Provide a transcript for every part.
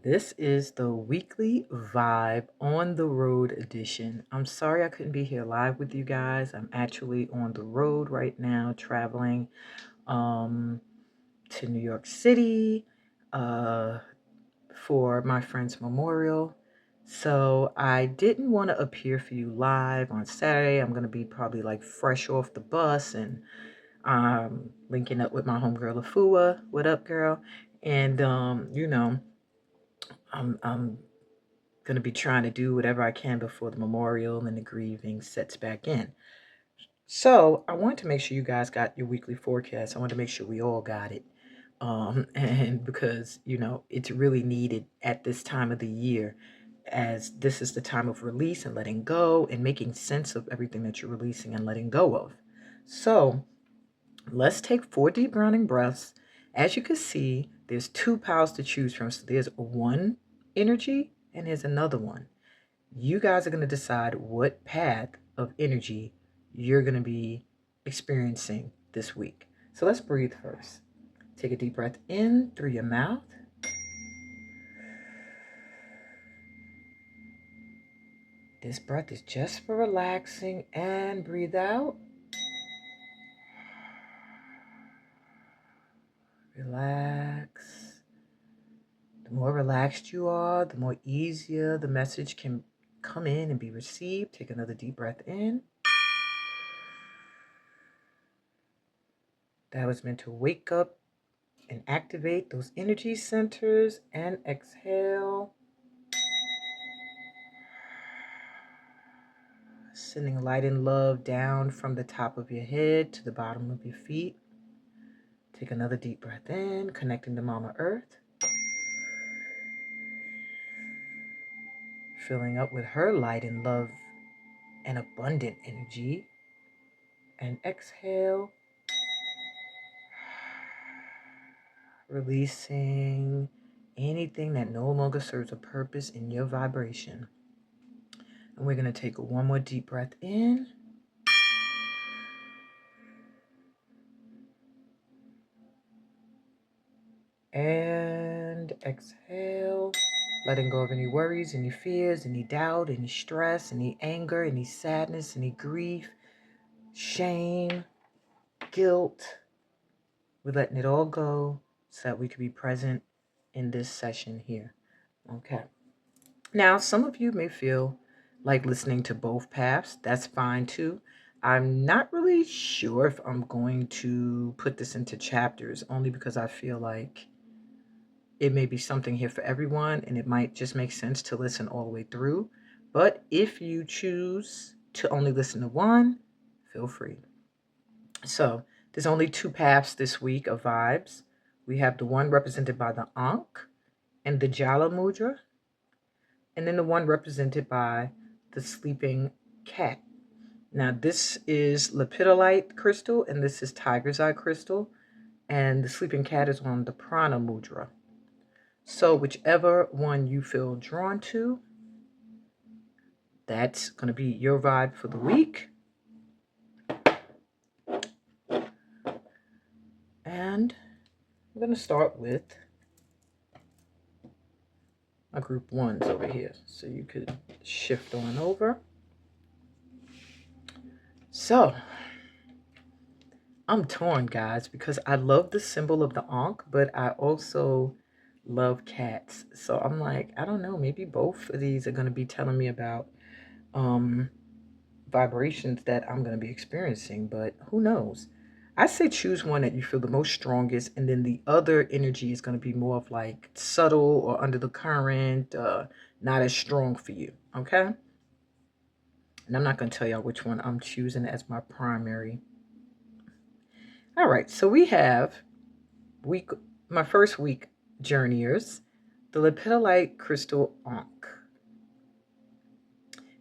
This is the weekly vibe on the road edition. I'm sorry I couldn't be here live with you guys. I'm actually on the road right now, traveling to New York City uh, for my friend's memorial. So I didn't want to appear for you live on Saturday. I'm going to be probably like fresh off the bus and linking up with my homegirl Afua. What up, girl? And I'm going to be trying to do whatever I can before the memorial and the grieving sets back in. So I wanted to make sure you guys got your weekly forecast. I wanted to make sure we all got it. And because, it's really needed at this time of the year, as this is the time of release and letting go and making sense of everything that you're releasing and letting go of. So let's take 4 deep grounding breaths. As you can see, there's 2 piles to choose from. So there's one energy and there's another one. You guys are going to decide what path of energy you're going to be experiencing this week. So let's breathe first. Take a deep breath in through your mouth. This breath is just for relaxing, and breathe out. Relax. The more relaxed you are, the more easier the message can come in and be received. Take another deep breath in. That was meant to wake up and activate those energy centers. And exhale. Sending light and love down from the top of your head to the bottom of your feet. Take another deep breath in, connecting to Mama Earth. Filling up with her light and love and abundant energy. And exhale. Releasing anything that no longer serves a purpose in your vibration. And we're going to take one more deep breath in. And exhale. Letting go of any worries, any fears, any doubt, any stress, any anger, any sadness, any grief, shame, guilt. We're letting it all go so that we can be present in this session here. Okay. Now, some of you may feel like listening to both paths. That's fine too. I'm not really sure if I'm going to put this into chapters, only because I feel like it may be something here for everyone and it might just make sense to listen all the way through. But if you choose to only listen to one, feel free. So there's only 2 paths this week of vibes. We have the one represented by the Ankh and the Jala Mudra, and then the one represented by the sleeping cat. Now this is lepidolite crystal and this is tiger's eye crystal, and the sleeping cat is on the Prana Mudra. So whichever one you feel drawn to, that's going to be your vibe for the week. And I'm going to start with my group ones over here. So you could shift on over. So I'm torn, guys, because I love the symbol of the Ankh, but I also love cats. So I'm like, I don't know, maybe both of these are going to be telling me about vibrations that I'm going to be experiencing, but who knows? I say choose one that you feel the most strongest, and then the other energy is going to be more of like subtle or under the current, not as strong for you, okay? And I'm not going to tell y'all which one I'm choosing as my primary. All right, so we have my first week journeyers, the lepidolite crystal Ankh.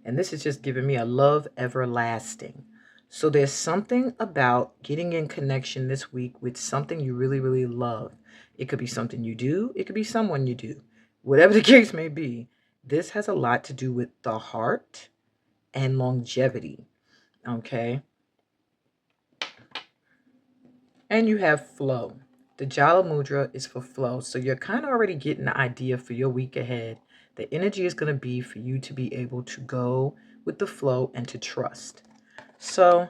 And this is just giving me a love everlasting. So there's something about getting in connection this week with something you really, really love. It could be something you do. It could be someone you do. Whatever the case may be, this has a lot to do with the heart and longevity. Okay? And you have flow. The Jala Mudra is for flow. So you're kind of already getting the idea for your week ahead. The energy is going to be for you to be able to go with the flow and to trust. So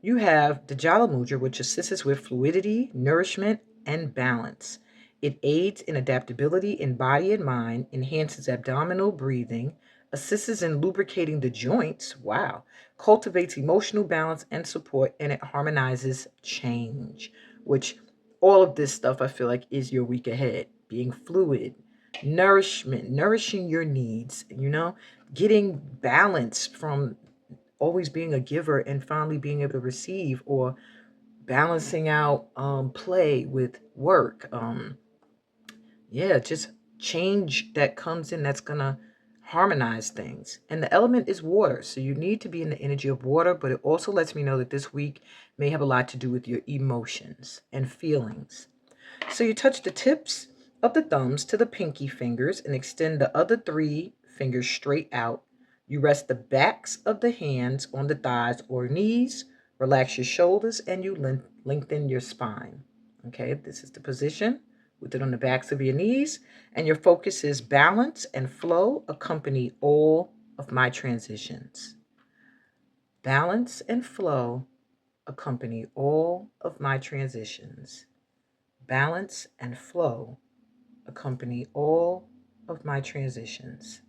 you have the Jala Mudra, which assists us with fluidity, nourishment, and balance. It aids in adaptability in body and mind, enhances abdominal breathing, assists in lubricating the joints, wow, cultivates emotional balance and support, and it harmonizes change, which all of this stuff I feel like is your week ahead. Being fluid, nourishment, nourishing your needs, getting balance from always being a giver and finally being able to receive, or balancing out play with work. Just change that comes in that's gonna harmonize things. And the element is water, so you need to be in the energy of water, but it also lets me know that this week may have a lot to do with your emotions and feelings. So you touch the tips of the thumbs to the pinky fingers and extend the other three fingers straight out. You rest the backs of the hands on the thighs or knees, relax your shoulders, and you lengthen your spine. Okay, this is the position with it on the backs of your knees, and your focus is balance and flow accompany all of my transitions. Balance and flow accompany all of my transitions. Balance and flow accompany all of my transitions.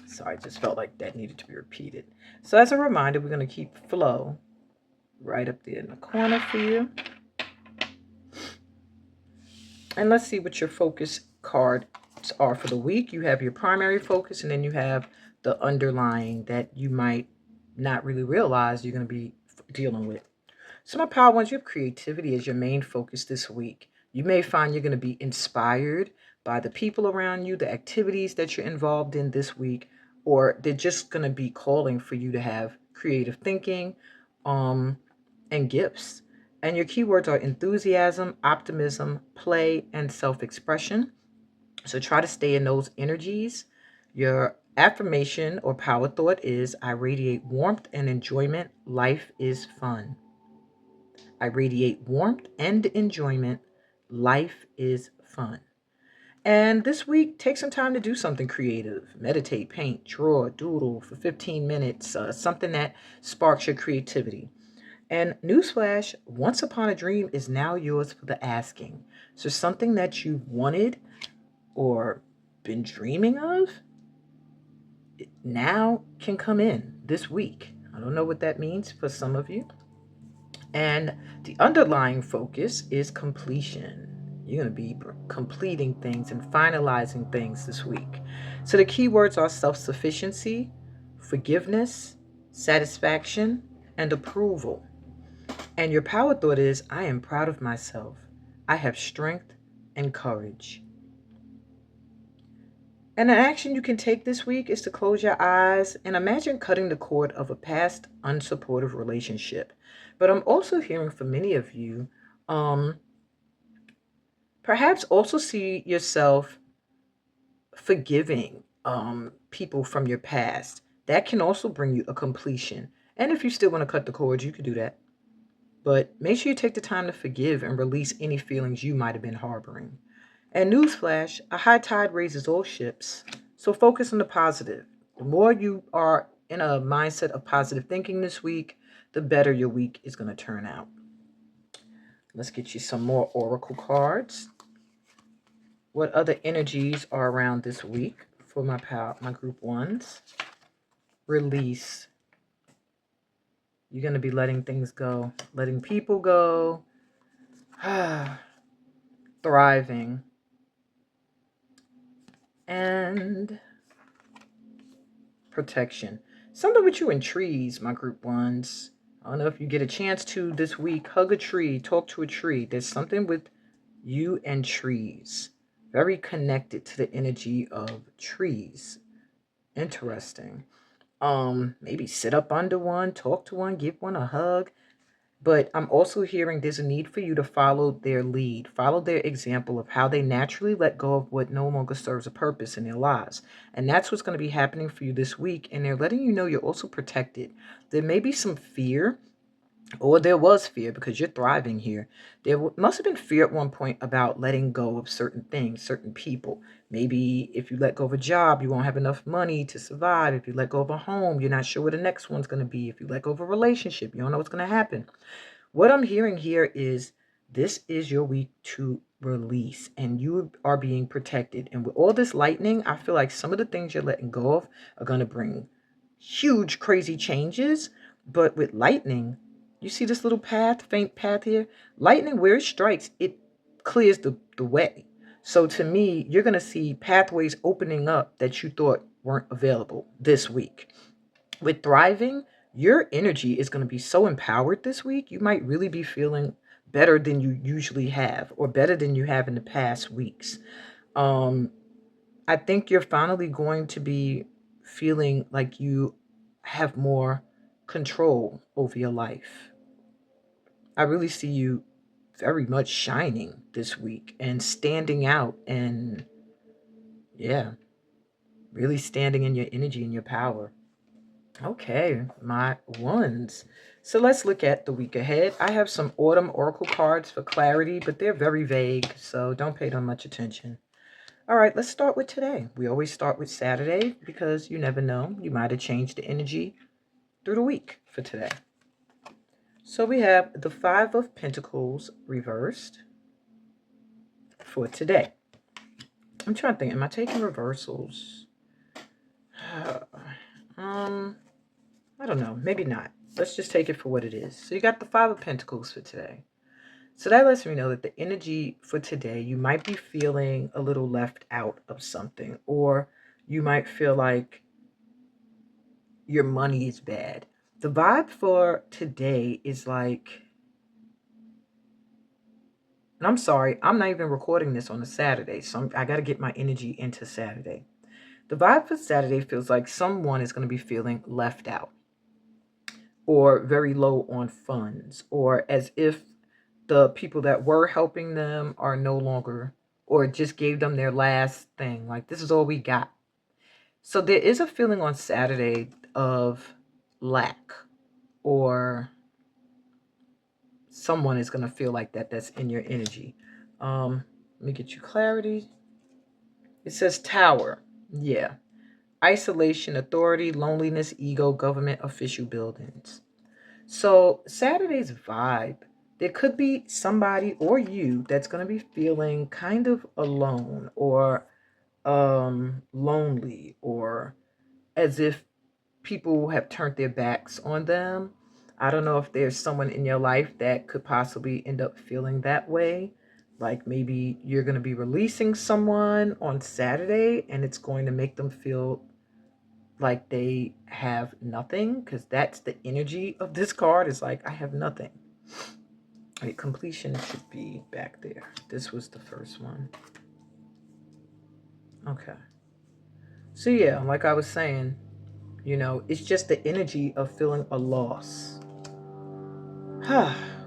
So I just felt like that needed to be repeated. So as a reminder, we're going to keep flow right up there in the corner for you. And let's see what your focus cards are for the week. You have your primary focus, and then you have the underlying that you might not really realize you're going to be dealing with. So my power ones, you have creativity as your main focus this week. You may find you're going to be inspired by the people around you, the activities that you're involved in this week, or they're just going to be calling for you to have creative thinking and gifts. And your keywords are enthusiasm, optimism, play, and self-expression. So try to stay in those energies. Your affirmation or power thought is, I radiate warmth and enjoyment. Life is fun. I radiate warmth and enjoyment. Life is fun. And this week, take some time to do something creative. Meditate, paint, draw, doodle for 15 minutes, something that sparks your creativity. And newsflash, Once Upon a Dream is now yours for the asking. So something that you've wanted or been dreaming of now can come in this week. I don't know what that means for some of you. And the underlying focus is completion. You're going to be completing things and finalizing things this week. So the keywords are self-sufficiency, forgiveness, satisfaction, and approval. And your power thought is, I am proud of myself. I have strength and courage. And an action you can take this week is to close your eyes and imagine cutting the cord of a past unsupportive relationship. But I'm also hearing from many of you, perhaps also see yourself forgiving people from your past. That can also bring you a completion. And if you still want to cut the cord, you could do that. But make sure you take the time to forgive and release any feelings you might have been harboring. And newsflash, a high tide raises all ships. So focus on the positive. The more you are in a mindset of positive thinking this week, the better your week is going to turn out. Let's get you some more oracle cards. What other energies are around this week for my group ones? Release. You're going to be letting things go, letting people go. Thriving. And protection. Something with you in trees, my group ones. I don't know if you get a chance to this week. Hug a tree, talk to a tree. There's something with you and trees. Very connected to the energy of trees. Interesting. Maybe sit up under one, talk to one, give one a hug. But I'm also hearing there's a need for you to follow their lead, follow their example of how they naturally let go of what no longer serves a purpose in their lives. And that's what's going to be happening for you this week. And they're letting you know you're also protected. There may be some fear or there was fear because you're thriving here. There must have been fear at one point about letting go of certain things, certain people. Maybe if you let go of a job, you won't have enough money to survive. If you let go of a home, you're not sure where the next one's going to be. If you let go of a relationship, you don't know what's going to happen. What I'm hearing here is this is your week to release, and you are being protected. And with all this lightning, I feel like some of the things you're letting go of are going to bring huge, crazy changes. But with lightning, you see this little path, faint path here? Lightning, where it strikes, it clears the way. So to me, you're going to see pathways opening up that you thought weren't available this week. With thriving, your energy is going to be so empowered this week. You might really be feeling better than you usually have, or better than you have in the past weeks. Um, I think you're finally going to be feeling like you have more control over your life. I really see you very much shining this week and standing out, and yeah, really standing in your energy and your power. Okay, my ones. So let's look at the week ahead. I have some autumn oracle cards for clarity, but they're very vague, so don't pay them much attention. All right, let's start with today. We always start with Saturday because you never know. You might have changed the energy through the week for today. So we have the Five of Pentacles reversed for today. I'm trying to think, am I taking reversals? I don't know, maybe not. Let's just take it for what it is. So you got the Five of Pentacles for today. So that lets me know that the energy for today, you might be feeling a little left out of something, or you might feel like your money is bad. The vibe for today is like, and I'm sorry, I'm not even recording this on a Saturday, so I got to get my energy into Saturday. The vibe for Saturday feels like someone is going to be feeling left out, or very low on funds, or as if the people that were helping them are no longer, or just gave them their last thing. Like, this is all we got. So there is a feeling on Saturday of lack, or someone is going to feel like that. That's in your energy. Let me get you clarity. It says Tower. Yeah. Isolation, authority, loneliness, ego, government, official buildings. So Saturday's vibe, there could be somebody or you that's going to be feeling kind of alone, or lonely, or as if people have turned their backs on them. I don't know if there's someone in your life that could possibly end up feeling that way. Like maybe you're going to be releasing someone on Saturday and it's going to make them feel like they have nothing, because that's the energy of this card. Is like, I have nothing. Wait, completion should be back there. This was the first one. Okay. So yeah, like I was saying, it's just the energy of feeling a loss.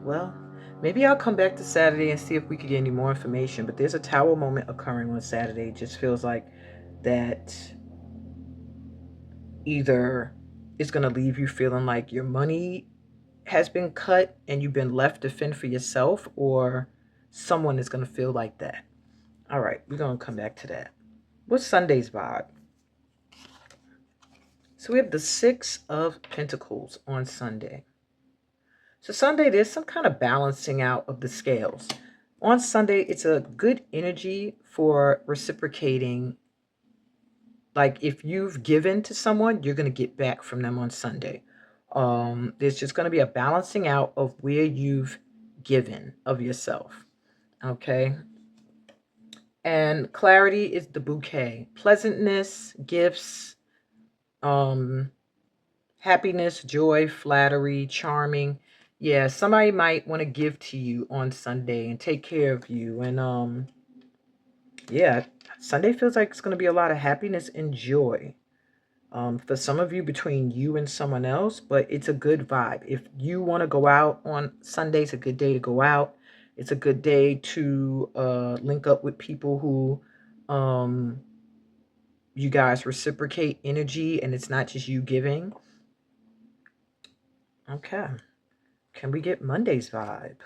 Well, maybe I'll come back to Saturday and see if we could get any more information. But there's a tower moment occurring on Saturday. It just feels like that either it's going to leave you feeling like your money has been cut and you've been left to fend for yourself, or someone is going to feel like that. All right, we're going to come back to that. What's Sunday's vibe? So we have the Six of Pentacles on Sunday. So Sunday, there's some kind of balancing out of the scales. On Sunday, it's a good energy for reciprocating. Like, if you've given to someone, you're going to get back from them on Sunday. There's just going to be a balancing out of where you've given of yourself. Okay. And clarity is the bouquet. Pleasantness, gifts, happiness, joy, flattery, charming. Yeah, somebody might want to give to you on Sunday and take care of you. And yeah, Sunday feels like it's going to be a lot of happiness and joy. For some of you, between you and someone else, but it's a good vibe. If you want to go out on Sunday, it's a good day to go out. It's a good day to link up with people who you guys reciprocate energy, and it's not just you giving. Okay. Can we get Monday's vibe?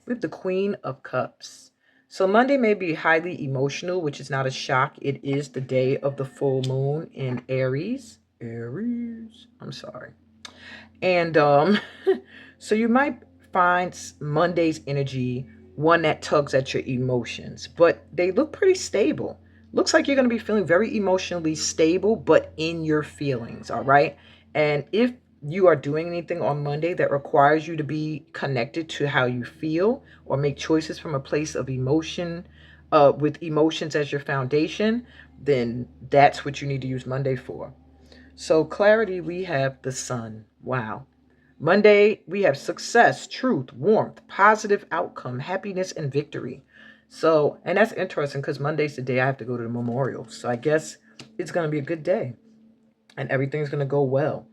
We have the Queen of Cups. So Monday may be highly emotional, which is not a shock. It is the day of the full moon in Aries. Aries. I'm sorry. And so you might find Monday's energy one that tugs at your emotions, but they look pretty stable. Looks like you're going to be feeling very emotionally stable, but in your feelings, all right? And if you are doing anything on Monday that requires you to be connected to how you feel or make choices from a place of emotion, with emotions as your foundation, then that's what you need to use Monday for. So, clarity, we have the sun. Wow. Monday, we have success, truth, warmth, positive outcome, happiness, and victory. So, and that's interesting because Monday's the day I have to go to the memorial. So, I guess it's going to be a good day and everything's going to go well.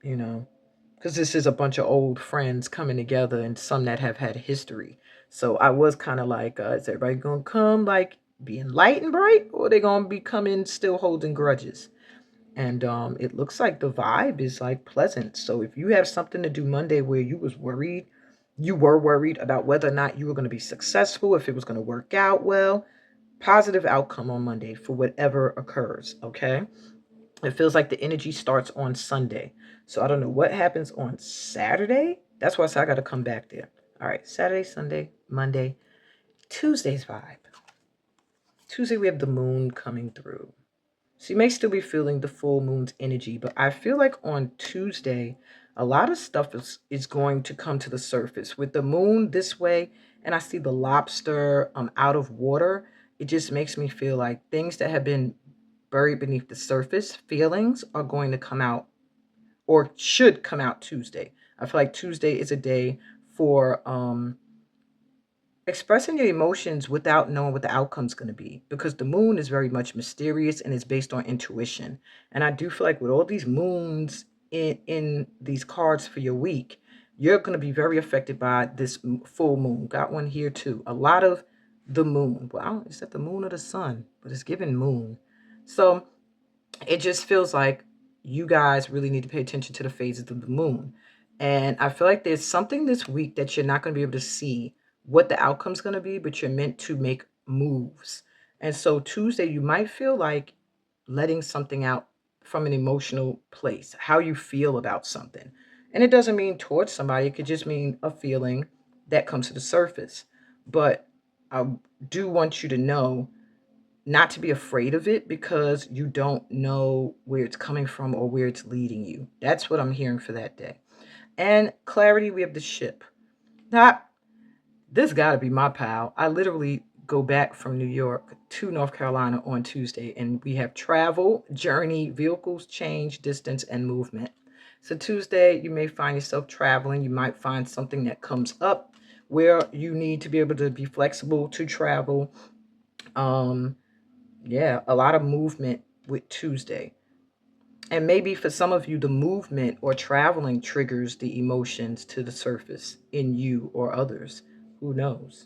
You know, because this is a bunch of old friends coming together and some that have had history. So, I was kind of like, is everybody going to come like being light and bright, or are they going to be coming still holding grudges? And it looks like the vibe is like pleasant. So if you have something to do Monday where you were worried about whether or not you were going to be successful, if it was going to work out well, positive outcome on Monday for whatever occurs. Okay. It feels like the energy starts on Sunday. So I don't know what happens on Saturday. That's why I said I got to come back there. All right. Saturday, Sunday, Monday, Tuesday's vibe. Tuesday, we have the moon coming through. So you may still be feeling the full moon's energy, but I feel like on Tuesday, a lot of stuff is going to come to the surface. With the moon this way, and I see the lobster out of water, it just makes me feel like things that have been buried beneath the surface, feelings are going to come out or should come out Tuesday. I feel like Tuesday is a day for expressing your emotions without knowing what the outcome's going to be, because the moon is very much mysterious and is based on intuition. And I do feel like with all these moons in these cards for your week, you're going to be very affected by this full moon. Got one here too. A lot of the moon. Well, is that the moon or the sun? But it's given moon. So it just feels like you guys really need to pay attention to the phases of the moon. And I feel like there's something this week that you're not going to be able to see what the outcome's going to be, but you're meant to make moves. And so Tuesday, you might feel like letting something out from an emotional place, how you feel about something. And it doesn't mean towards somebody, it could just mean a feeling that comes to the surface. But I do want you to know not to be afraid of it because you don't know where it's coming from or where it's leading you. That's what I'm hearing for that day. And clarity, we have the ship. Now, this got to be my pal. I literally go back from New York to North Carolina on Tuesday, and we have travel, journey, vehicles, change, distance, and movement. So, Tuesday, you may find yourself traveling. You might find something that comes up where you need to be able to be flexible to travel. Um, yeah, a lot of movement with Tuesday. And maybe for some of you, the movement or traveling triggers the emotions to the surface in you or others. Who knows?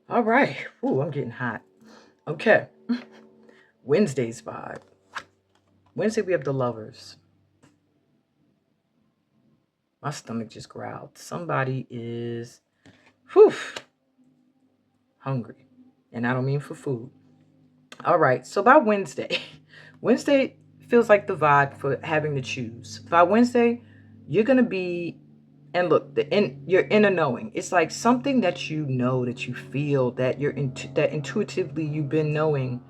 All right. Ooh, I'm getting hot. Okay. Wednesday's vibe. Wednesday, we have the lovers. My stomach just growled. Somebody is whew, hungry. And I don't mean for food. All right. So by Wednesday, Wednesday feels like the vibe for having to choose. By Wednesday, you're going to be, and look, you're in a knowing. It's like something that you know, that you feel, that that intuitively you've been knowing.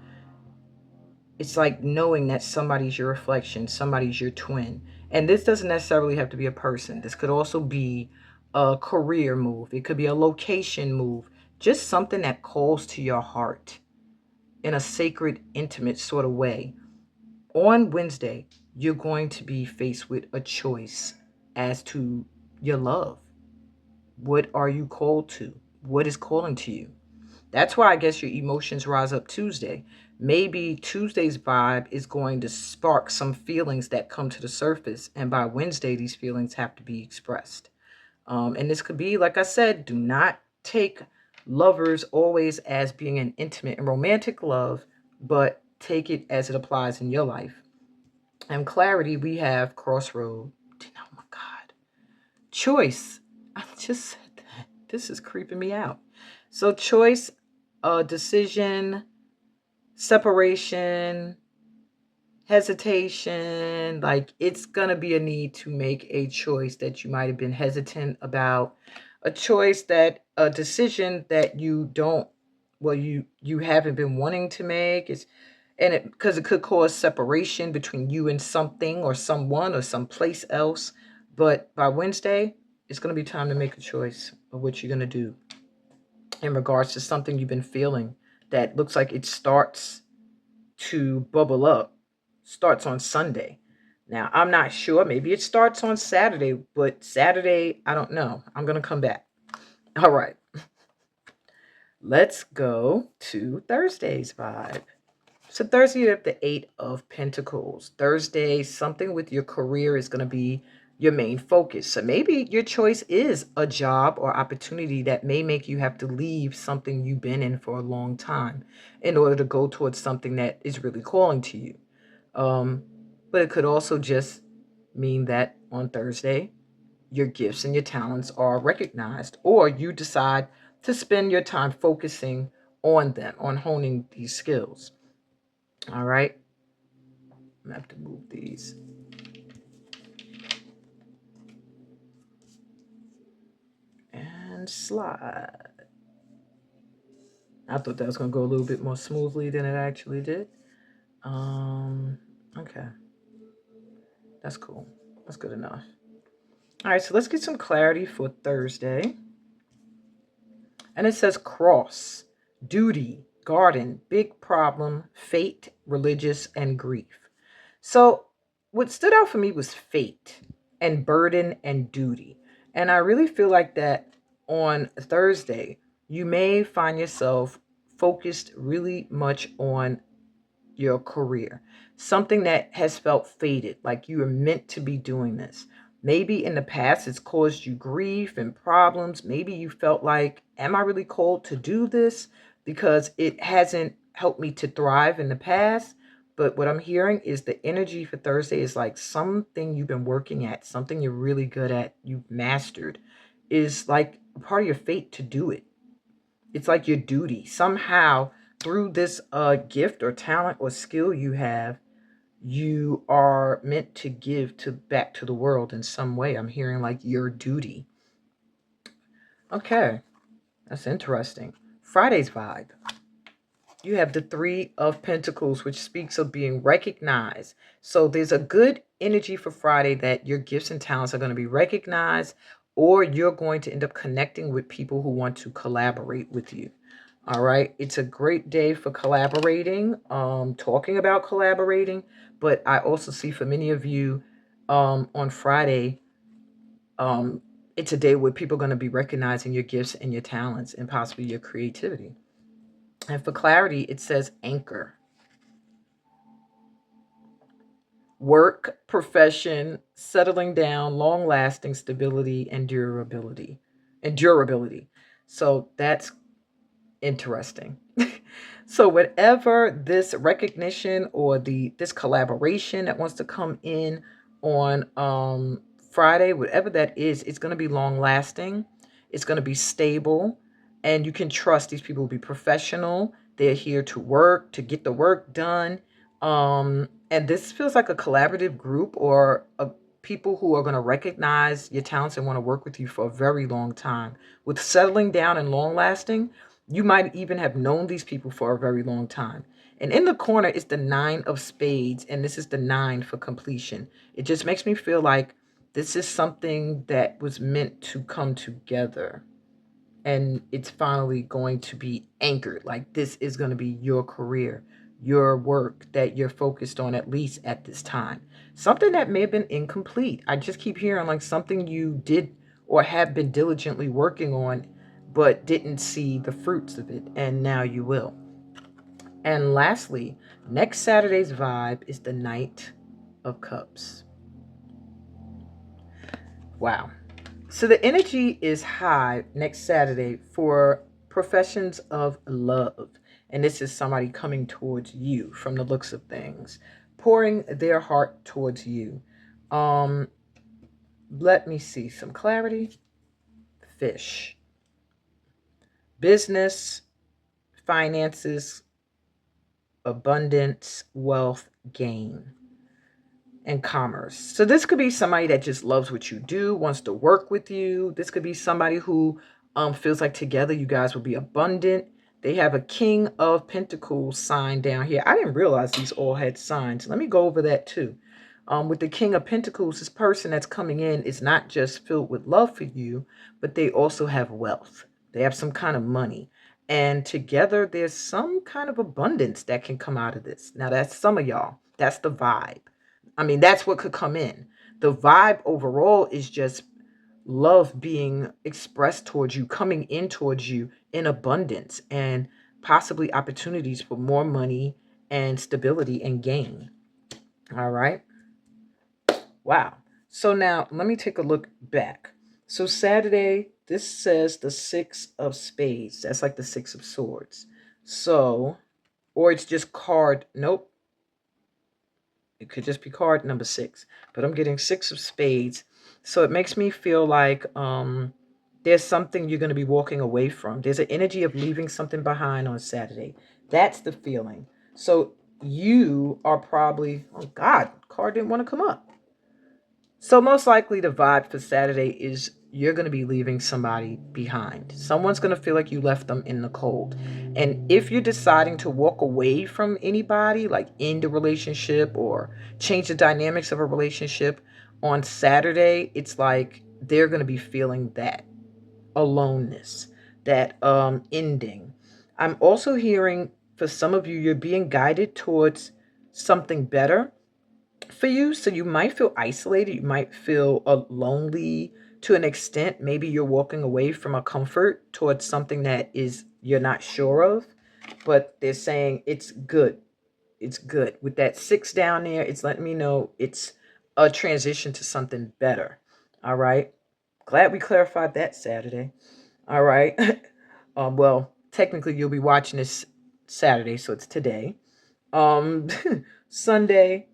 It's like knowing that somebody's your reflection, somebody's your twin. And this doesn't necessarily have to be a person. This could also be a career move. It could be a location move. Just something that calls to your heart in a sacred, intimate sort of way. On Wednesday, you're going to be faced with a choice as to your love. What are you called to? What is calling to you? That's why I guess your emotions rise up Tuesday. Maybe Tuesday's vibe is going to spark some feelings that come to the surface. And by Wednesday, these feelings have to be expressed. And this could be, like I said, do not take lovers always as being an intimate and romantic love, but take it as it applies in your life. And clarity, we have crossroad. Oh my God. choice. I just said that. This is creeping me out. So choice, decision, separation, hesitation, like it's going to be a need to make a choice that you might have been hesitant about, a decision that you don't, well, you haven't been wanting to make. It's, and it, because it could cause separation between you and something or someone or someplace else. But by Wednesday, it's going to be time to make a choice of what you're going to do in regards to something you've been feeling that looks like it starts to bubble up, starts on Sunday. Now, I'm not sure. Maybe it starts on Saturday, but Saturday, I don't know. I'm going to come back. All right. Let's go to Thursday's vibe. So Thursday, you have the Eight of Pentacles. Thursday, something with your career is going to be your main focus. So maybe your choice is a job or opportunity that may make you have to leave something you've been in for a long time in order to go towards something that is really calling to you. But it could also just mean that on Thursday, your gifts and your talents are recognized, or you decide to spend your time focusing on them, on honing these skills. All right. I'm gonna have to move these. And slide. I thought that was gonna go a little bit more smoothly than it actually did. Okay. That's cool. That's good enough. All right, so let's get some clarity for Thursday. And it says cross, duty, garden, big problem, fate, religious, and grief. So what stood out for me was fate and burden and duty. And I really feel like that on Thursday, you may find yourself focused really much on your career, something that has felt fated, like you were meant to be doing this. Maybe in the past it's caused you grief and problems. Maybe you felt like, am I really called to do this? Because it hasn't helped me to thrive in the past. But what I'm hearing is the energy for Thursday is like something you've been working at, something you're really good at, you've mastered, is like a part of your fate to do it. It's like your duty. Somehow, through this gift or talent or skill you have, you are meant to give to back to the world in some way. I'm hearing like your duty. Okay, that's interesting. Friday's vibe. You have the Three of Pentacles, which speaks of being recognized. So there's a good energy for Friday that your gifts and talents are going to be recognized, or you're going to end up connecting with people who want to collaborate with you. All right. It's a great day for collaborating, talking about collaborating. But I also see for many of you on Friday, it's a day where people are going to be recognizing your gifts and your talents and possibly your creativity. And for clarity, it says anchor. Work, profession, settling down, long lasting stability, and durability. And durability. So that's interesting. So whatever this recognition or this collaboration that wants to come in on Friday, whatever that is, it's going to be long lasting. It's going to be stable, and you can trust these people will be professional. They're here to work, to get the work done. And this feels like a collaborative group or a people who are going to recognize your talents and want to work with you for a very long time. With settling down and long lasting, you might even have known these people for a very long time. And in the corner is the Nine of Spades, and this is the 9 for completion. It just makes me feel like this is something that was meant to come together. And it's finally going to be anchored. Like this is going to be your career, your work that you're focused on, at least at this time. Something that may have been incomplete. I just keep hearing like something you did or have been diligently working on, but didn't see the fruits of it. And now you will. And lastly, next Saturday's vibe is the Knight of Cups. Wow. So the energy is high next Saturday for professions of love. And this is somebody coming towards you from the looks of things, pouring their heart towards you. Let me see some clarity. Fish. Business, finances, abundance, wealth, gain, and commerce. So this could be somebody that just loves what you do, wants to work with you. This could be somebody who feels like together you guys will be abundant. They have a King of Pentacles sign down here. I didn't realize these all had signs. Let me go over that too. With the King of Pentacles, this person that's coming in is not just filled with love for you, but they also have wealth. They have some kind of money. And together, there's some kind of abundance that can come out of this. Now, that's some of y'all. That's the vibe. I mean, that's what could come in. The vibe overall is just love being expressed towards you, coming in towards you in abundance, and possibly opportunities for more money and stability and gain. All right. Wow. So now let me take a look back. So Saturday, this says the 6 of spades. That's like the 6 of swords. So, or it's just card. Nope. It could just be card number 6, but I'm getting 6 of spades. So it makes me feel like there's something you're going to be walking away from. There's an energy of leaving something behind on Saturday. That's the feeling. So you are probably, oh God, card didn't want to come up. So most likely the vibe for Saturday is you're going to be leaving somebody behind. Someone's going to feel like you left them in the cold. And if you're deciding to walk away from anybody, like end the relationship or change the dynamics of a relationship on Saturday, it's like they're going to be feeling that aloneness, that ending. I'm also hearing for some of you, you're being guided towards something better for you. So you might feel isolated. You might feel lonely to an extent. Maybe you're walking away from a comfort towards something that is you're not sure of, but they're saying it's good. It's good. With that 6 down there, it's letting me know it's a transition to something better. All right. Glad we clarified that Saturday. All right. Well, technically you'll be watching this Saturday, so it's today. Um Sunday,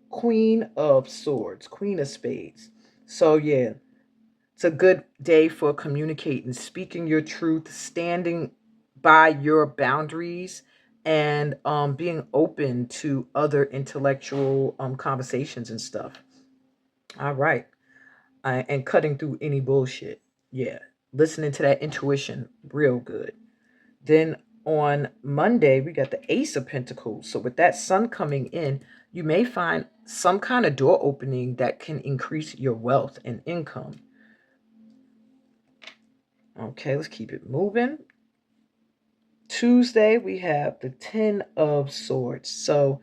Queen of Swords, Queen of Spades. So yeah, it's a good day for communicating, speaking your truth, standing by your boundaries, and being open to other intellectual conversations and stuff. All right. And cutting through any bullshit. Yeah. Listening to that intuition, real good. Then on Monday, we got the Ace of Pentacles. So with that sun coming in, you may find some kind of door opening that can increase your wealth and income. Okay, let's keep it moving. Tuesday, we have the 10 of Swords. So,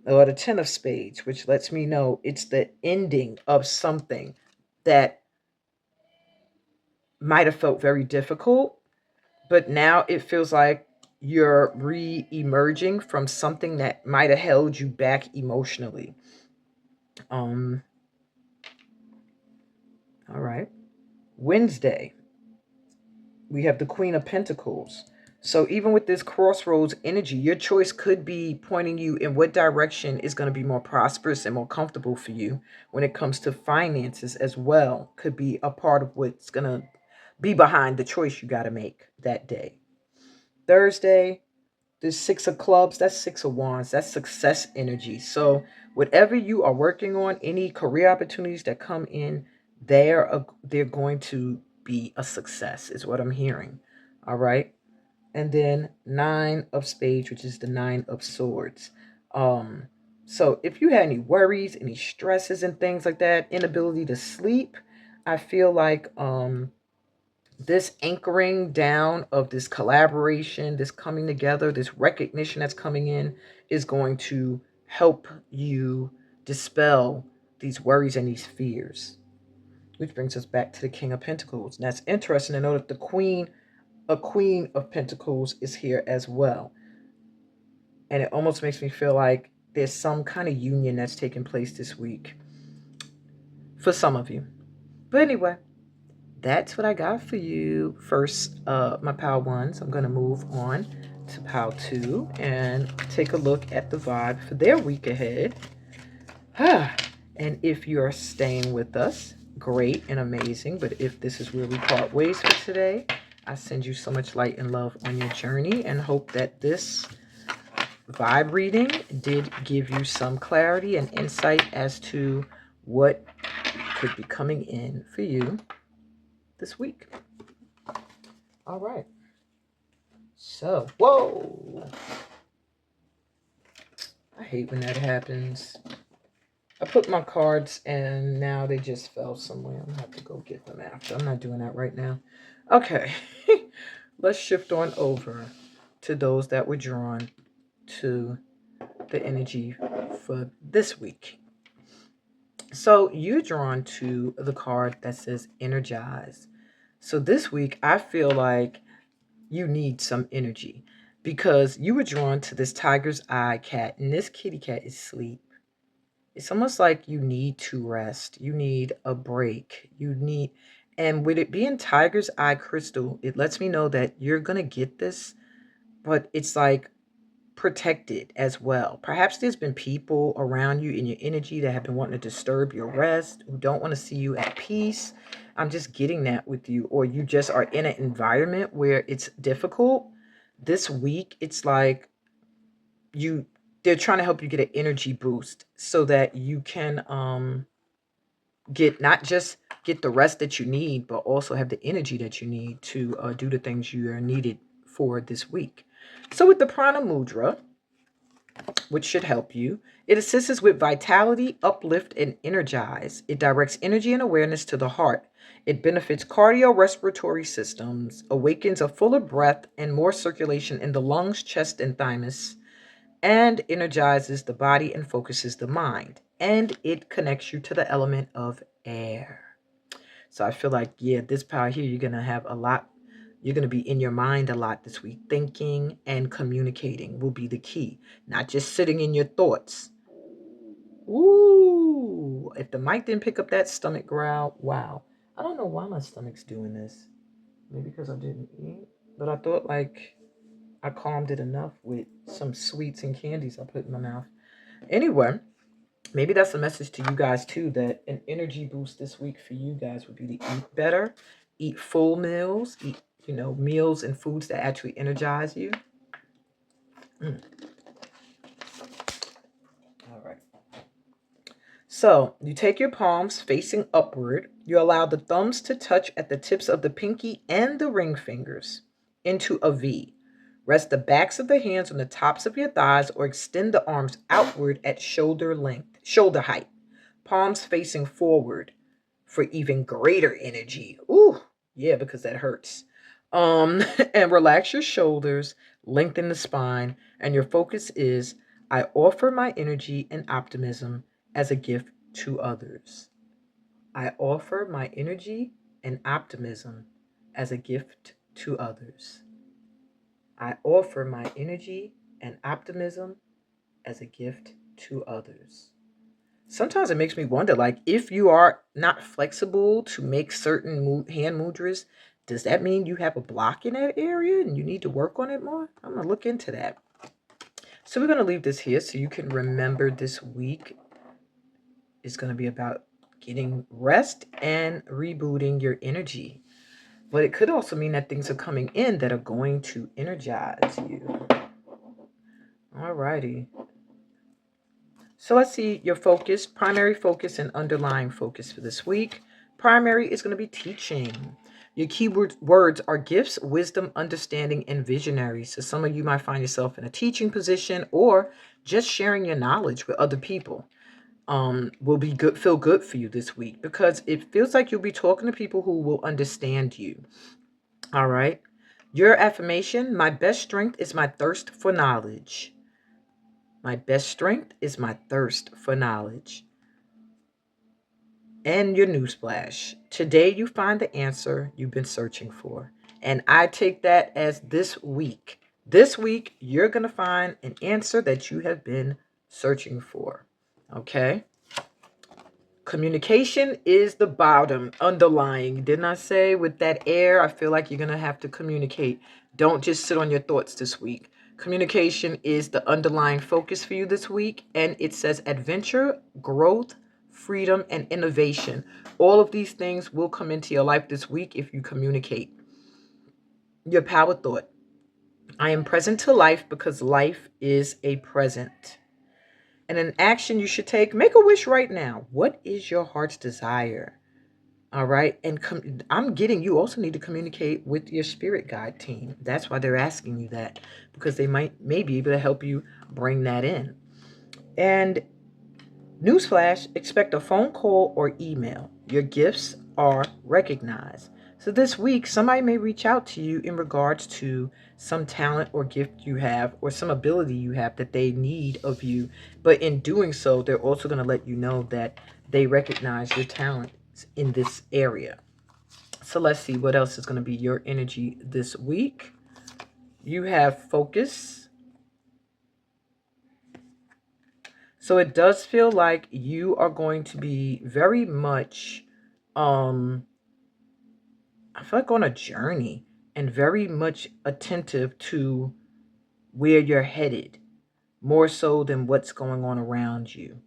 or the 10 of Spades, which lets me know it's the ending of something that might have felt very difficult, but now it feels like you're re-emerging from something that might have held you back emotionally. All right. Wednesday, we have the Queen of Pentacles. So even with this crossroads energy, your choice could be pointing you in what direction is going to be more prosperous and more comfortable for you when it comes to finances as well. Could be a part of what's going to be behind the choice you got to make that day. Thursday, the 6 of clubs, that's 6 of wands, that's success energy. So whatever you are working on, any career opportunities that come in, they're going to be a success is what I'm hearing. All right. And then 9 of spades, which is the 9 of swords. So if you had any worries, any stresses and things like that, inability to sleep, I feel like this anchoring down of this collaboration, this coming together, this recognition that's coming in is going to help you dispel these worries and these fears. Which brings us back to the King of Pentacles. And that's interesting to know that a Queen of Pentacles is here as well. And it almost makes me feel like there's some kind of union that's taking place this week for some of you. But anyway, that's what I got for you. First, my Pile 1s. I'm going to move on to Pile 2 and take a look at the vibe for their week ahead. And if you're staying with us, great and amazing. But if this is where we part ways for today, I send you so much light and love on your journey and hope that this vibe reading did give you some clarity and insight as to what could be coming in for you this week. All right. So, whoa. I hate when that happens. I put my cards and now they just fell somewhere. I'm going to have to go get them after. I'm not doing that right now. Okay. Let's shift on over to those that were drawn to the energy for this week. So you're drawn to the card that says energize. So this week, I feel like you need some energy because you were drawn to this tiger's eye cat, and this kitty cat is asleep. It's almost like you need to rest. You need a break. And with it being tiger's eye crystal, it lets me know that you're going to get this, but it's like protected as well. Perhaps there's been people around you in your energy that have been wanting to disturb your rest, who don't want to see you at peace. I'm just getting that with you. Or you just are in an environment where it's difficult. This week, it's like they're trying to help you get an energy boost so that you can not just get the rest that you need, but also have the energy that you need to do the things you are needed for this week. So with the Prana Mudra, which should help you, it assists with vitality, uplift, and energize. It directs energy and awareness to the heart. It benefits cardiorespiratory systems, awakens a fuller breath and more circulation in the lungs, chest, and thymus, and energizes the body and focuses the mind. And it connects you to the element of air. So I feel like, yeah, this power here, you're going to have a lot. You're going to be in your mind a lot this week. Thinking and communicating will be the key, not just sitting in your thoughts. Ooh, if the mic didn't pick up that stomach growl, wow. I don't know why my stomach's doing this. Maybe because I didn't eat. But I thought like I calmed it enough with some sweets and candies I put in my mouth. Anyway, maybe that's a message to you guys too, that an energy boost this week for you guys would be to eat better, eat full meals, eat, meals and foods that actually energize you. All right. So you take your palms facing upward. You allow the thumbs to touch at the tips of the pinky and the ring fingers into a V. Rest the backs of the hands on the tops of your thighs or extend the arms outward at shoulder height. Palms facing forward for even greater energy. Ooh, yeah, because that hurts. And relax your shoulders, lengthen the spine, and your focus is I offer my energy and optimism as a gift to others. I offer my energy and optimism as a gift to others. I offer my energy and optimism as a gift to others. Sometimes it makes me wonder, like, if you are not flexible to make certain hand mudras, does that mean you have a block in that area and you need to work on it more? I'm going to look into that. So we're going to leave this here so you can remember this week is going to be about getting rest and rebooting your energy. But it could also mean that things are coming in that are going to energize you. All righty. So let's see your focus, primary focus and underlying focus for this week. Primary is going to be teaching. Your words are gifts, wisdom, understanding, and visionary. So some of you might find yourself in a teaching position or just sharing your knowledge with other people. Will be good, feel good for you this week because it feels like you'll be talking to people who will understand you. All right. Your affirmation, my best strength is my thirst for knowledge. My best strength is my thirst for knowledge. And your newsflash. Today you find the answer you've been searching for. And I take that as this week. This week, you're going to find an answer that you have been searching for. Okay? Communication is the bottom, underlying. Didn't I say with that air, I feel like you're going to have to communicate. Don't just sit on your thoughts this week. Communication is the underlying focus for you this week. And it says adventure, growth, freedom, and innovation. All of these things will come into your life this week if you communicate. Your power thought. I am present to life because life is a present. And an action you should take, make a wish right now. What is your heart's desire? All right. And I'm getting, you also need to communicate with your spirit guide team. That's why they're asking you that, because they may be able to help you bring that in. And newsflash, expect a phone call or email. Your gifts are recognized. So this week, somebody may reach out to you in regards to some talent or gift you have or some ability you have that they need of you. But in doing so, they're also going to let you know that they recognize your talents in this area. So let's see what else is going to be your energy this week. You have focus. So it does feel like you are going to be very much, I feel like on a journey and very much attentive to where you're headed, more so than what's going on around you.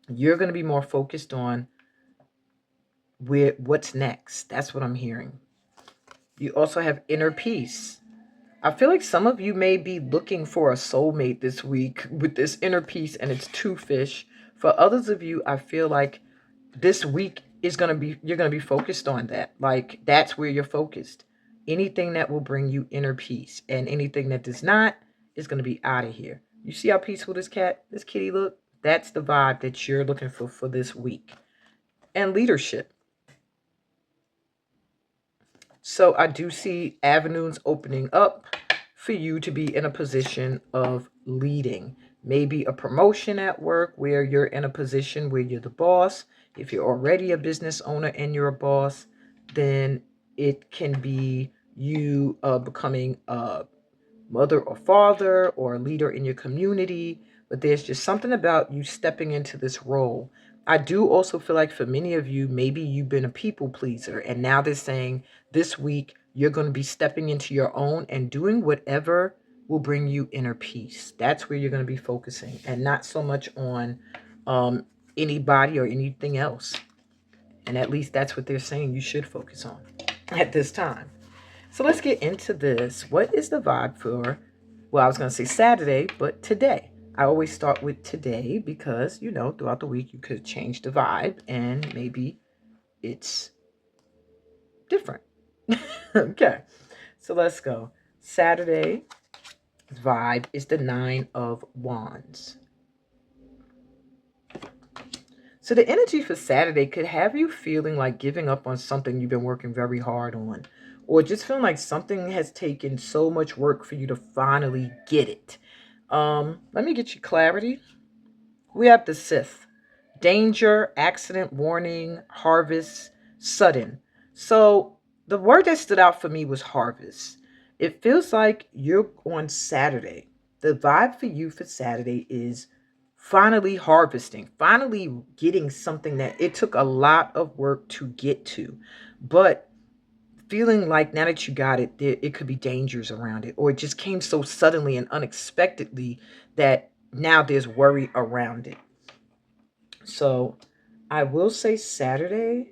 You're going to be more focused on what's next. That's what I'm hearing. You also have inner peace. I feel like some of you may be looking for a soulmate this week with this inner peace, and it's two fish. For others of you, I feel like this week is going to be, you're going to be focused on that. Like, that's where you're focused. Anything that will bring you inner peace, and anything that does not is going to be out of here. You see how peaceful this kitty look? That's the vibe that you're looking for this week. And leadership. So I do see avenues opening up for you to be in a position of leading. Maybe a promotion at work where you're in a position where you're the boss. If you're already a business owner and you're a boss, then it can be you becoming a mother or father or a leader in your community. But there's just something about you stepping into this role. I do also feel like for many of you, maybe you've been a people pleaser, and now they're saying this week you're going to be stepping into your own and doing whatever will bring you inner peace. That's where you're going to be focusing, and not so much on anybody or anything else. And at least that's what they're saying you should focus on at this time. So let's get into this. What is the vibe for, well, I was going to say Saturday, but today? I always start with today because, throughout the week you could change the vibe and maybe it's different. Okay, so let's go. Saturday vibe is the 9 of Wands. So the energy for Saturday could have you feeling like giving up on something you've been working very hard on, or just feeling like something has taken so much work for you to finally get it. Let me get you clarity. We have the Sith. Danger, accident, warning, harvest, sudden. So the word that stood out for me was harvest. It feels like you're on Saturday. The vibe for you for Saturday is finally harvesting, finally getting something that it took a lot of work to get to. But feeling like now that you got it, it could be dangers around it, or it just came so suddenly and unexpectedly that now there's worry around it. So I will say Saturday,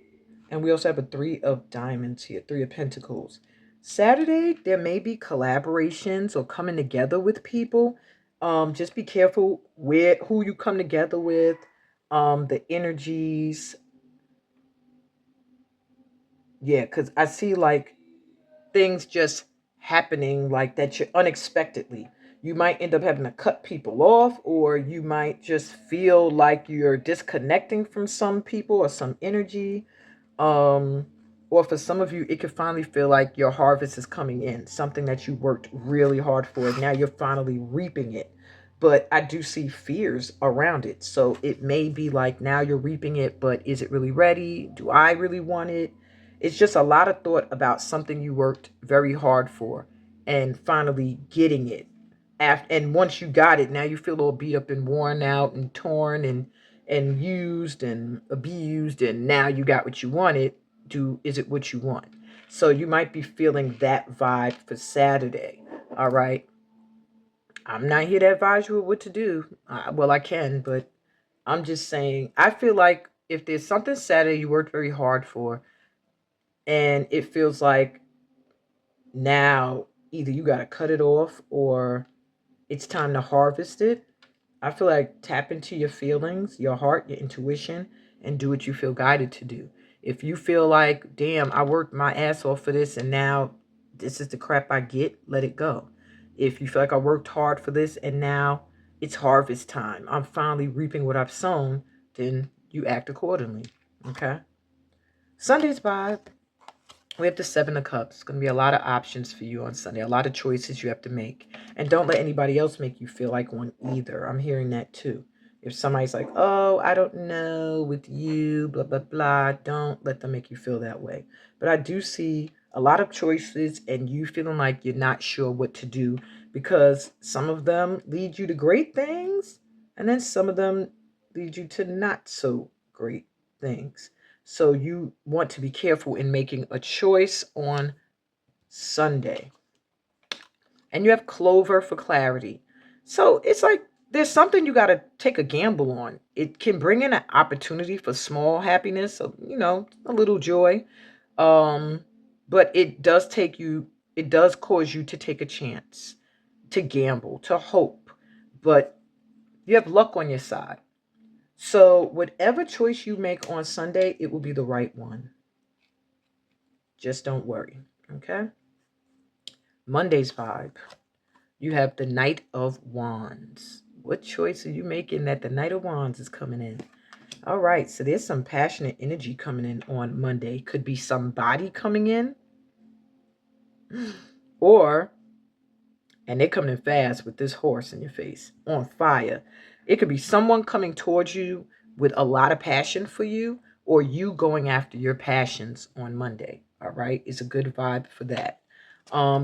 and we also have a 3 of diamonds here, 3 of pentacles. Saturday, there may be collaborations or coming together with people. Just be careful who you come together with, the energies. Yeah, because I see like things just happening like that, you're unexpectedly. You might end up having to cut people off, or you might just feel like you're disconnecting from some people or some energy. Um, or for some of you, it could finally feel like your harvest is coming in, something that you worked really hard for. Now you're finally reaping it. But I do see fears around it. So it may be like now you're reaping it, but is it really ready? Do I really want it? It's just a lot of thought about something you worked very hard for and finally getting it. And once you got it, now you feel all beat up and worn out and torn and used and abused, and now you got what you wanted. Is it what you want? So you might be feeling that vibe for Saturday. All right. I'm not here to advise you what to do. Well, I can, but I'm just saying, I feel like if there's something Saturday you worked very hard for, and it feels like now either you got to cut it off or it's time to harvest it, I feel like tap into your feelings, your heart, your intuition, and do what you feel guided to do. If you feel like, damn, I worked my ass off for this and now this is the crap I get, let it go. If you feel like I worked hard for this and now it's harvest time, I'm finally reaping what I've sown, then you act accordingly. Okay? Sunday's vibe. We have the Seven of Cups. It's going to be a lot of options for you on Sunday, a lot of choices you have to make. And don't let anybody else make you feel like one either. I'm hearing that too. If somebody's like, oh, I don't know with you, blah, blah, blah, don't let them make you feel that way. But I do see a lot of choices and you feeling like you're not sure what to do because some of them lead you to great things and then some of them lead you to not so great things. So you want to be careful in making a choice on Sunday. And you have Clover for clarity. So it's like there's something you got to take a gamble on. It can bring in an opportunity for small happiness, so, a little joy. Um, but it does cause you to take a chance, to gamble, to hope. But you have luck on your side. So whatever choice you make on Sunday, it will be the right one. Just don't worry. Okay? Monday's vibe. You have the Knight of Wands. What choice are you making that the Knight of Wands is coming in? All right, so there's some passionate energy coming in on Monday. Could be somebody coming in, or, and they're coming in fast with this horse in your face, on fire. It could be someone coming towards you with a lot of passion for you, or you going after your passions on Monday. All right, it's a good vibe for that.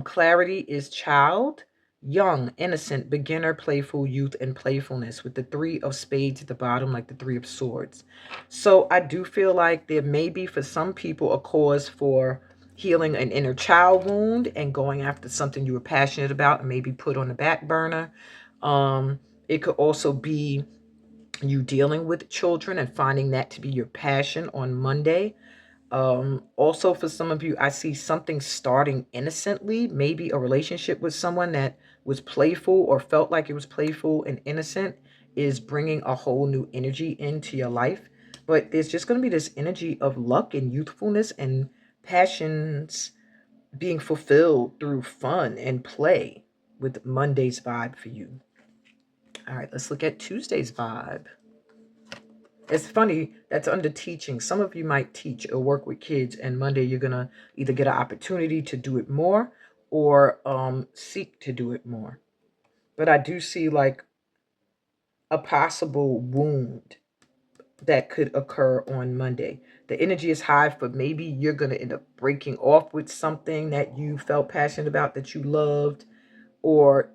Clarity is child, young, innocent, beginner, playful, youth, and playfulness with the three of spades at the bottom, like the three of swords. So I do feel like there may be for some people a cause for healing an inner child wound and going after something you were passionate about and maybe put on the back burner. It could also be you dealing with children and finding that to be your passion on Monday. Also for some of you, I see something starting innocently, maybe a relationship with someone that was playful or felt like it was playful and innocent is bringing a whole new energy into your life. But there's just going to be this energy of luck and youthfulness and passions being fulfilled through fun and play with Monday's vibe for you. All right, let's look at Tuesday's vibe. It's funny, that's under teaching. Some of you might teach or work with kids, and Monday you're going to either get an opportunity to do it more or seek to do it more. But I do see like a possible wound that could occur on Monday. The energy is high for maybe you're going to end up breaking off with something that you felt passionate about, that you loved, or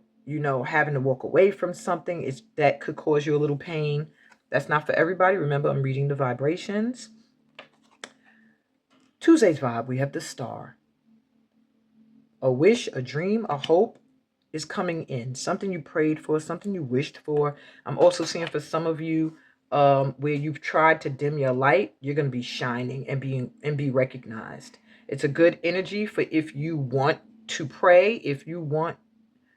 having to walk away from something is that could cause you a little pain. That's not for everybody. Remember, I'm reading the vibrations. Tuesday's vibe, we have the star. A wish, a dream, a hope is coming in. Something you prayed for, something you wished for. I'm also seeing for some of you where you've tried to dim your light, you're going to be shining and be recognized. It's a good energy for if you want to pray, if you want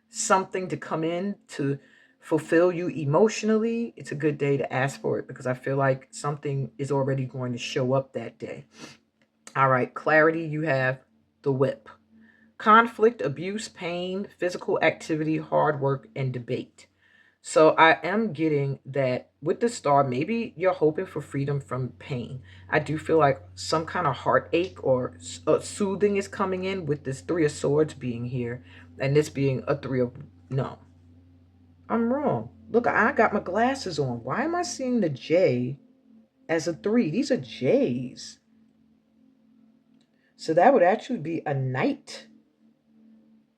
something to come in to fulfill you emotionally, it's a good day to ask for it because I feel like something is already going to show up that day. All right, clarity, you have the whip. Conflict, abuse, pain, physical activity, hard work, and debate. So I am getting that with the star, maybe you're hoping for freedom from pain. I do feel like some kind of heartache or soothing is coming in with this three of swords being here and this being a three of, no, I'm wrong. Look, I got my glasses on. Why am I seeing the J as a three? These are J's. So that would actually be a knight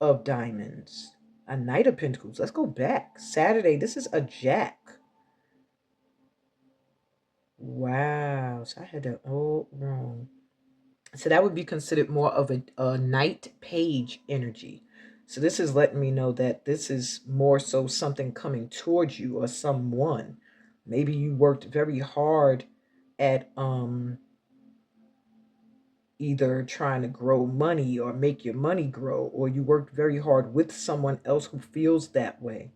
of diamonds, a knight of pentacles. Let's go back. Saturday, this is a jack. Wow. So I had that all wrong. So that would be considered more of a knight page energy. So this is letting me know that this is more so something coming towards you or someone. Maybe you worked very hard at either trying to grow money or make your money grow, or you worked very hard with someone else who feels that way.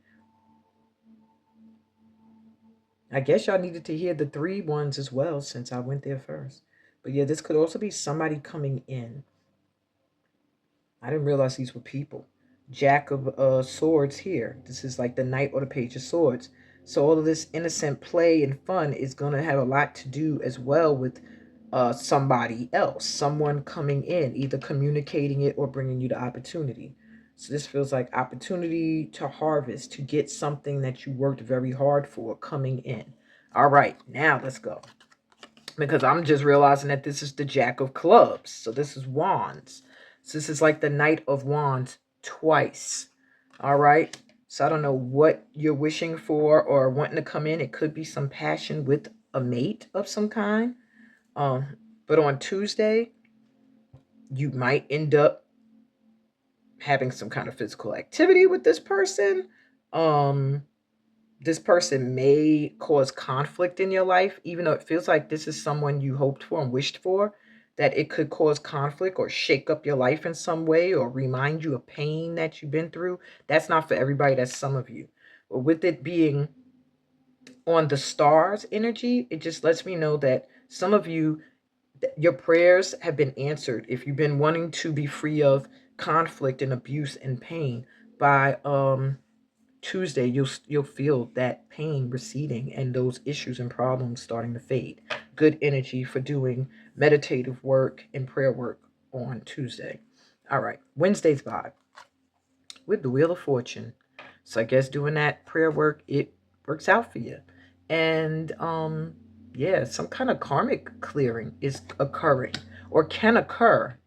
I guess y'all needed to hear the three ones as well since I went there first. But yeah, this could also be somebody coming in. I didn't realize these were people. Jack of Swords here. This is like the Knight or the Page of Swords. So all of this innocent play and fun is going to have a lot to do as well with somebody else. Someone coming in, either communicating it or bringing you the opportunity. So this feels like opportunity to harvest, to get something that you worked very hard for coming in. All right, now let's go. Because I'm just realizing that this is the Jack of Clubs. So this is Wands. So this is like the Knight of Wands twice. All right. So I don't know what you're wishing for or wanting to come in. It could be some passion with a mate of some kind. But on Tuesday, you might end up having some kind of physical activity with this person. This person may cause conflict in your life, even though it feels like this is someone you hoped for and wished for, that it could cause conflict or shake up your life in some way or remind you of pain that you've been through. That's not for everybody, that's some of you. But with it being on the stars energy, it just lets me know that some of you, your prayers have been answered. If you've been wanting to be free of conflict and abuse and pain, by Tuesday, you'll feel that pain receding and those issues and problems starting to fade. Good energy for doing meditative work and prayer work on Tuesday. All right, Wednesday's vibe with the Wheel of Fortune. So I guess doing that prayer work, it works out for you. And yeah, some kind of karmic clearing is occurring or can occur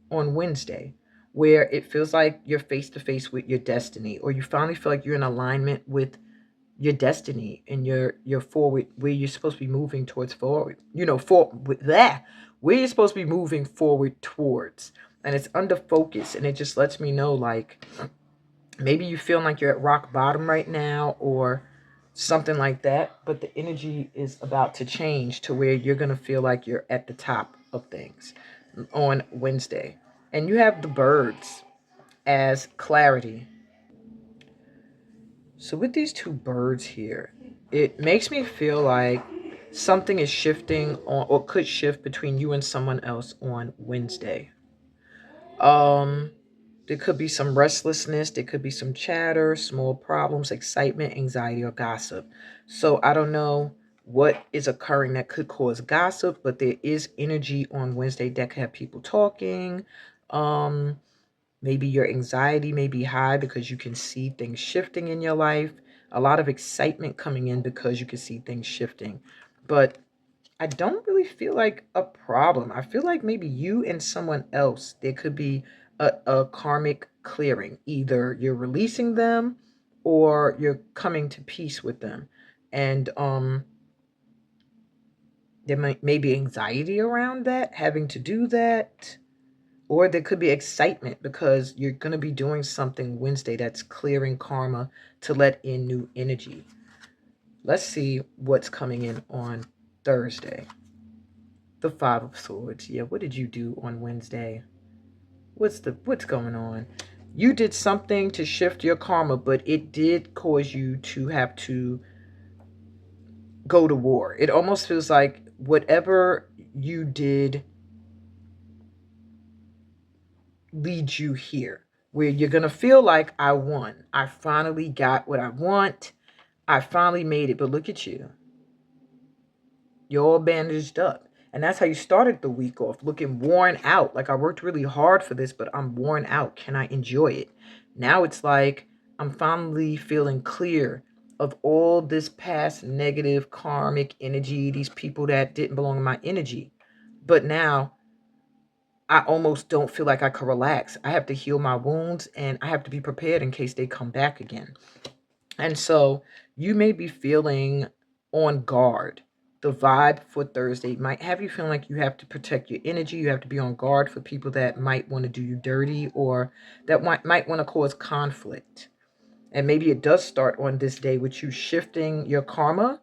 on Wednesday, where it feels like you're face to face with your destiny, or you finally feel like you're in alignment with your destiny and your forward, where you're supposed to be moving towards forward. For with that, where you're supposed to be moving forward towards, and it's under focus, and it just lets me know like maybe you feel like you're at rock bottom right now or something like that, but the energy is about to change to where you're going to feel like you're at the top of things on Wednesday. And you have the birds as clarity. So with these two birds here, it makes me feel like something is shifting on, or could shift between you and someone else on Wednesday. Um there could be some restlessness, there could be some chatter, small problems, excitement, anxiety, or gossip. So I don't know what is occurring that could cause gossip, but there is energy on Wednesday that could have people talking. Um, Maybe your anxiety may be high because you can see things shifting in your life. A lot of excitement coming in because you can see things shifting. But I don't really feel like a problem. I feel like maybe you and someone else, there could be a karmic clearing. Either you're releasing them or you're coming to peace with them. And there may be anxiety around that, having to do that. Or there could be excitement because you're going to be doing something Wednesday that's clearing karma to let in new energy. Let's see what's coming in on Thursday. The Five of Swords. Yeah, what did you do on Wednesday? What's going on? You did something to shift your karma, but it did cause you to have to go to war. It almost feels like whatever you did leads you here, where you're going to feel like I won. I finally got what I want. I finally made it. But look at you. You're all bandaged up. And that's how you started the week off, looking worn out. Like, I worked really hard for this, but I'm worn out. Can I enjoy it? Now it's like I'm finally feeling clear of all this past negative karmic energy, these people that didn't belong in my energy. But now I almost don't feel like I can relax. I have to heal my wounds and I have to be prepared in case they come back again. And so you may be feeling on guard. The vibe for Thursday might have you feeling like you have to protect your energy. You have to be on guard for people that might want to do you dirty or that might want to cause conflict. And maybe it does start on this day with you shifting your karma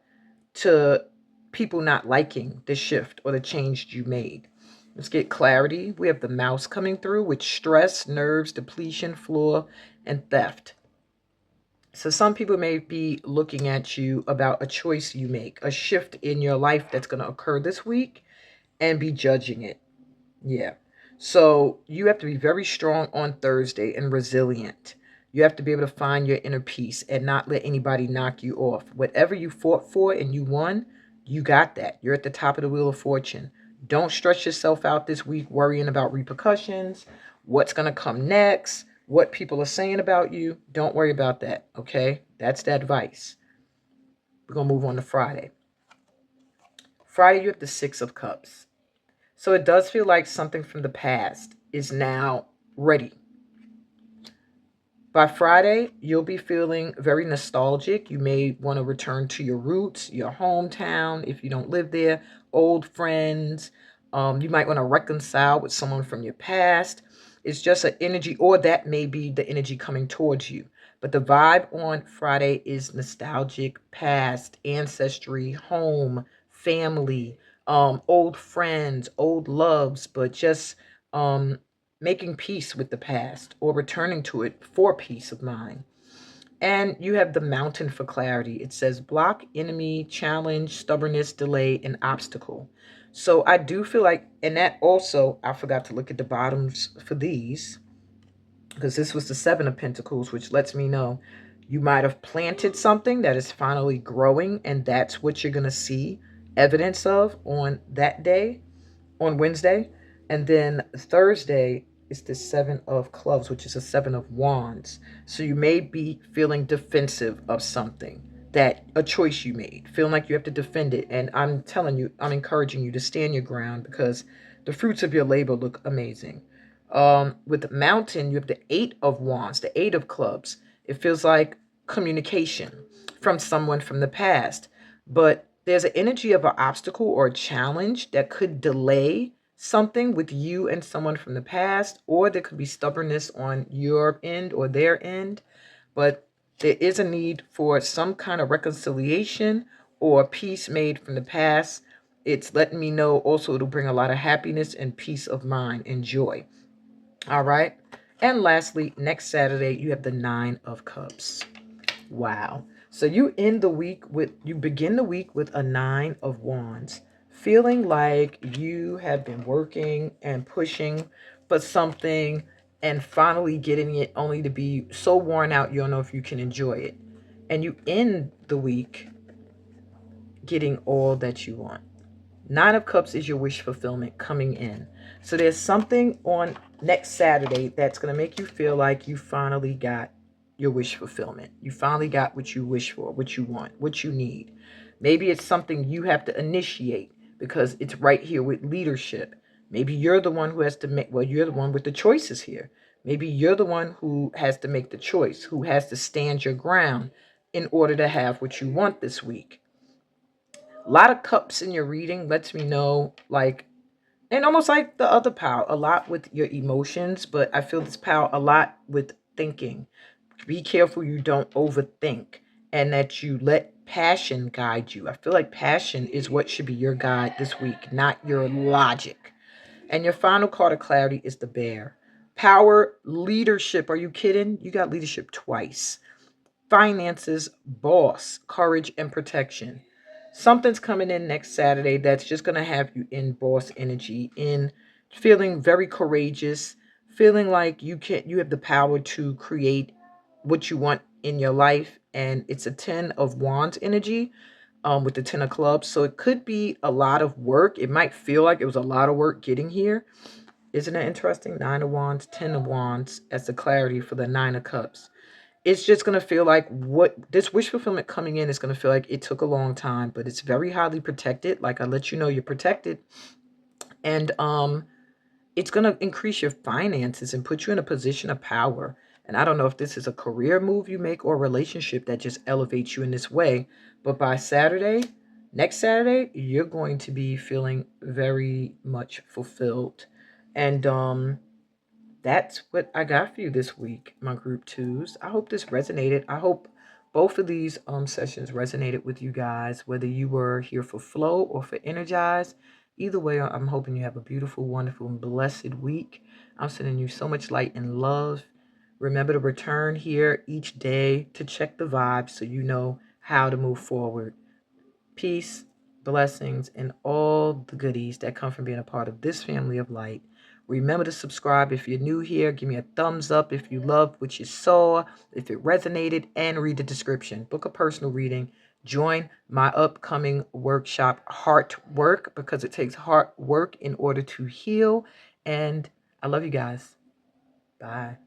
to people not liking the shift or the change you made. Let's get clarity. We have the mouse coming through with stress, nerves, depletion, flaw, and theft. So some people may be looking at you about a choice you make, a shift in your life that's going to occur this week, and be judging it. Yeah. So you have to be very strong on Thursday and resilient. You have to be able to find your inner peace and not let anybody knock you off. Whatever you fought for and you won, you got that. You're at the top of the wheel of fortune. Don't stress yourself out this week worrying about repercussions, what's going to come next, what people are saying about you. Don't worry about that, okay? That's the advice. We're going to move on to Friday. Friday, you have the Six of Cups. So it does feel like something from the past is now ready. By Friday, you'll be feeling very nostalgic. You may want to return to your roots, your hometown, if you don't live there, old friends. You might want to reconcile with someone from your past. It's just an energy, or that may be the energy coming towards you. But the vibe on Friday is nostalgic, past, ancestry, home, family, old friends, old loves, but just making peace with the past or returning to it for peace of mind. And you have the mountain for clarity. It says block, enemy, challenge, stubbornness, delay, and obstacle. So I do feel like, and that also, I forgot to look at the bottoms for these, because this was the Seven of Pentacles, which lets me know you might have planted something that is finally growing, and that's what you're going to see evidence of on that day, on Wednesday. And then Thursday is the Seven of Clubs, which is a Seven of Wands. So you may be feeling defensive of something, that a choice you made, feeling like you have to defend it. And I'm telling you, I'm encouraging you to stand your ground, because the fruits of your labor look amazing. With the Mountain, you have the Eight of Wands, the Eight of Clubs. It feels like communication from someone from the past, but there's an energy of an obstacle or a challenge that could delay something with you and someone from the past, or there could be stubbornness on your end or their end. But there is a need for some kind of reconciliation or peace made from the past. It's letting me know also it'll bring a lot of happiness and peace of mind and joy. All right. And lastly, next Saturday, you have the Nine of Cups. Wow. So you begin the week with a Nine of Wands, feeling like you have been working and pushing for something and finally getting it, only to be so worn out you don't know if you can enjoy it. And you end the week getting all that you want. Nine of Cups is your wish fulfillment coming in. So there's something on next Saturday that's going to make you feel like you finally got your wish fulfillment. You finally got what you wish for, what you want, what you need. Maybe it's something you have to initiate, because it's right here with leadership. Maybe you're the one who has to make, well, you're the one with the choices here. Maybe you're the one who has to make the choice, who has to stand your ground in order to have what you want this week. A lot of cups in your reading lets me know, like, and almost like the other pile, a lot with your emotions, but I feel this pile a lot with thinking. Be careful you don't overthink, and that you let passion guide you. I feel like passion is what should be your guide this week, not your logic. And your final card of clarity is the Bear. Power, leadership. Are you kidding? You got leadership twice. Finances, boss, courage, and protection. Something's coming in next Saturday that's just going to have you in boss energy, in feeling very courageous, feeling like you have the power to create what you want in your life. And it's a 10 of Wands energy, with the 10 of Clubs. So it could be a lot of work. It might feel like it was a lot of work getting here. Isn't that interesting? 9 of Wands, 10 of Wands as the clarity for the 9 of Cups. It's just going to feel like what this wish fulfillment coming in is going to feel like it took a long time, but it's very highly protected. Like I let you know, you're protected. And it's going to increase your finances and put you in a position of power. And I don't know if this is a career move you make or a relationship that just elevates you in this way, but by Saturday, next Saturday, you're going to be feeling very much fulfilled. And that's what I got for you this week, my group twos. I hope this resonated. I hope both of these sessions resonated with you guys, whether you were here for flow or for energize. Either way, I'm hoping you have a beautiful, wonderful, and blessed week. I'm sending you so much light and love. Remember to return here each day to check the vibes so you know how to move forward. Peace, blessings, and all the goodies that come from being a part of this family of light. Remember to subscribe if you're new here. Give me a thumbs up if you loved what you saw, if it resonated, and read the description. Book a personal reading. Join my upcoming workshop, Heart Work, because it takes heart work in order to heal. And I love you guys. Bye.